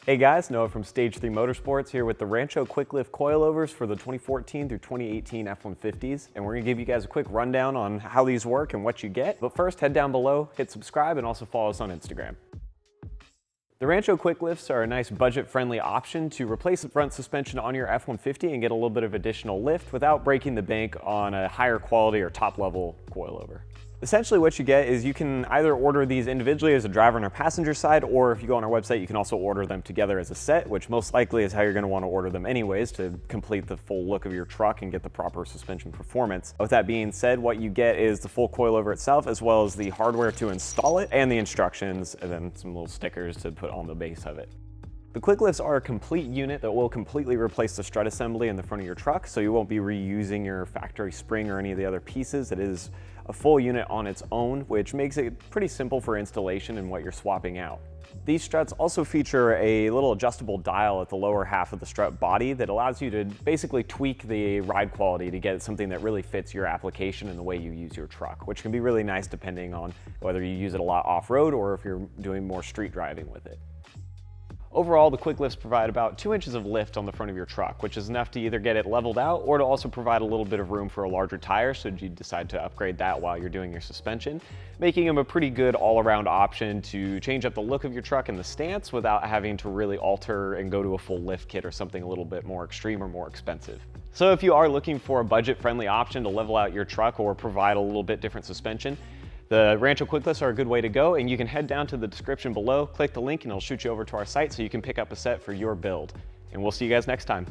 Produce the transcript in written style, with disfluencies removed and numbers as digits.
Hey guys, Noah from Stage 3 Motorsports here with the Rancho quickLIFT coilovers for the 2014 through 2018 F150s, and we're gonna give you guys a quick rundown on how these work and what you get. But first, head down below, hit subscribe, and also follow us on Instagram. The Rancho quickLIFTs are a nice budget-friendly option to replace the front suspension on your F150 and get a little bit of additional lift without breaking the bank on a higher quality or top-level coilover. Essentially what you get is you can either order these individually as a driver on our passenger side, or if you go on our website, you can also order them together as a set, which most likely is how you're going to want to order them anyways to complete the full look of your truck and get the proper suspension performance. With that being said, what you get is the full coilover itself, as well as the hardware to install it and the instructions, and then some little stickers to put on the base of it. The quickLIFTs are a complete unit that will completely replace the strut assembly in the front of your truck, so you won't be reusing your factory spring or any of the other pieces. It is a full unit on its own, which makes it pretty simple for installation and what you're swapping out. These struts also feature a little adjustable dial at the lower half of the strut body that allows you to basically tweak the ride quality to get something that really fits your application and the way you use your truck, which can be really nice depending on whether you use it a lot off-road or if you're doing more street driving with it. Overall, the quickLIFTs provide about 2 inches of lift on the front of your truck, which is enough to either get it leveled out or to also provide a little bit of room for a larger tire should you decide to upgrade that while you're doing your suspension, making them a pretty good all-around option to change up the look of your truck and the stance without having to really alter and go to a full lift kit or something a little bit more extreme or more expensive. So if you are looking for a budget-friendly option to level out your truck or provide a little bit different suspension, the Rancho quickLIFTs are a good way to go, and you can head down to the description below, click the link, and it'll shoot you over to our site so you can pick up a set for your build. And we'll see you guys next time.